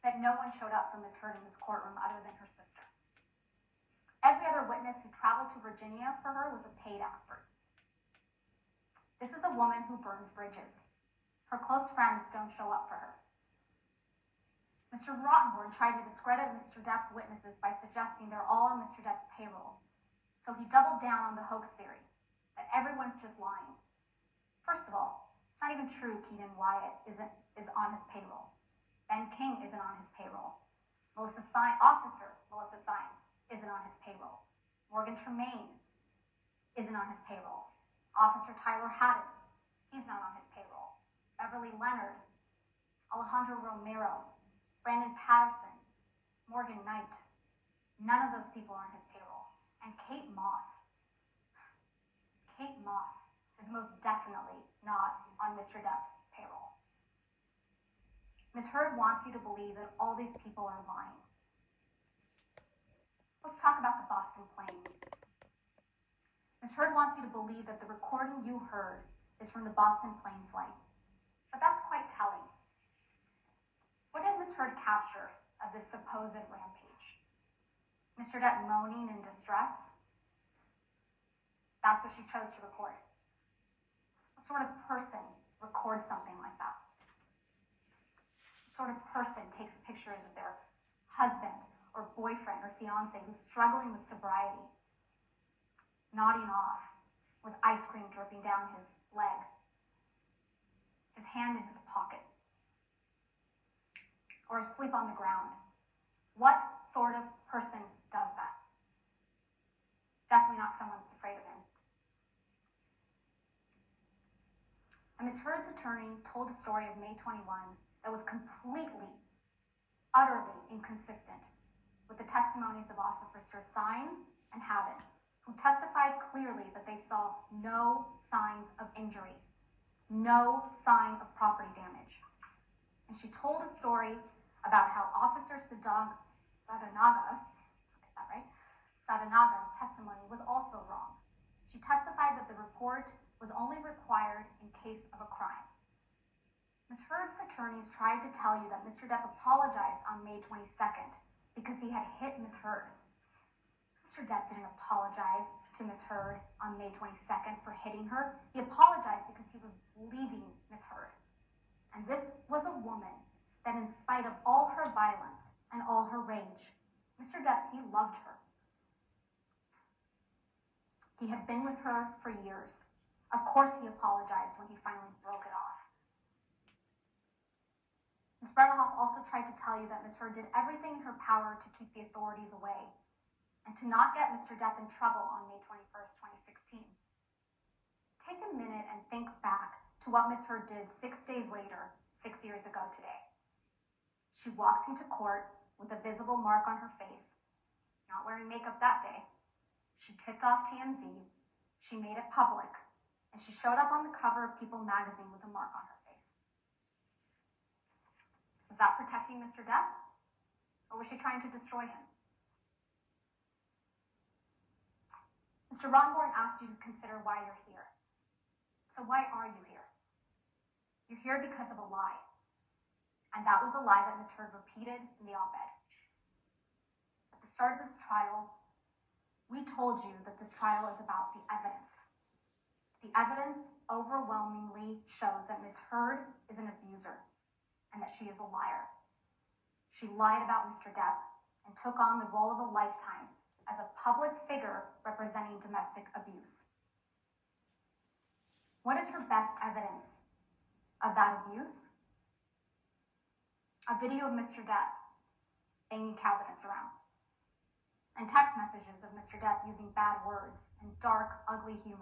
that no one showed up for Ms. Heard in this courtroom other than her sister. Every other witness who traveled to Virginia for her was a paid expert. This is a woman who burns bridges. Her close friends don't show up for her. Mr. Rottenborn tried to discredit Mr. Depp's witnesses by suggesting they're all on Mr. Depp's payroll. So he doubled down on the hoax theory, that everyone's just lying. First of all, it's not even true Keenan Wyatt is on his payroll. Ben King isn't on his payroll. Officer Melissa Sines isn't on his payroll. Morgan Tremaine isn't on his payroll. Officer Tyler Haddon, he's not on his payroll. Beverly Leonard, Alejandro Romero, Brandon Patterson, Morgan Knight, none of those people are on his payroll. And Kate Moss is most definitely not on Mr. Depp's payroll. Ms. Heard wants you to believe that all these people are lying. Let's talk about the Boston plane. Ms. Heard wants you to believe that the recording you heard is from the Boston plane flight. But that's quite telling. What did Ms. Heard capture of this supposed rampage? Mr. Depp moaning in distress? That's what she chose to record. What sort of person records something like that? What sort of person takes pictures of their husband or boyfriend or fiance who's struggling with sobriety, nodding off with ice cream dripping down his leg, his hand in his pocket, or asleep on the ground? What sort of person does that? Definitely not someone that's afraid of him. And Ms. Heard's attorney told a story of May 21 that was completely, utterly inconsistent with the testimonies of Officers Sines and Haddon, who testified clearly that they saw no signs of injury, no sign of property damage. And she told a story about how Officer Sadanaga's testimony was also wrong. She testified that the report was only required in case of a crime. Ms. Heard's attorneys tried to tell you that Mr. Depp apologized on May 22nd because he had hit Ms. Heard. Mr. Depp didn't apologize to Ms. Heard on May 22nd for hitting her. He apologized because he was leaving Ms. Heard. And this was a woman that, in spite of all her violence and all her rage, Mr. Depp, he loved her. He had been with her for years. Of course he apologized when he finally broke it off. Ms. Bredehoff also tried to tell you that Ms. Heard did everything in her power to keep the authorities away and to not get Mr. Depp in trouble on May 21st, 2016. Take a minute and think back to what Ms. Heard did 6 days later, 6 years ago today. She walked into court with a visible mark on her face, not wearing makeup that day. She tipped off TMZ, she made it public, and she showed up on the cover of People magazine with a mark on her face. Was that protecting Mr. Depp? Or was she trying to destroy him? Mr. Rottenborn asked you to consider why you're here. So why are you here? You're here because of a lie. And that was a lie that Ms. Heard repeated in the op-ed. At the start of this trial, we told you that this trial is about the evidence. The evidence overwhelmingly shows that Ms. Heard is an abuser and that she is a liar. She lied about Mr. Depp and took on the role of a lifetime as a public figure representing domestic abuse. What is her best evidence of that abuse? A video of Mr. Depp banging cabinets around, and text messages of Mr. Depp using bad words and dark, ugly humor.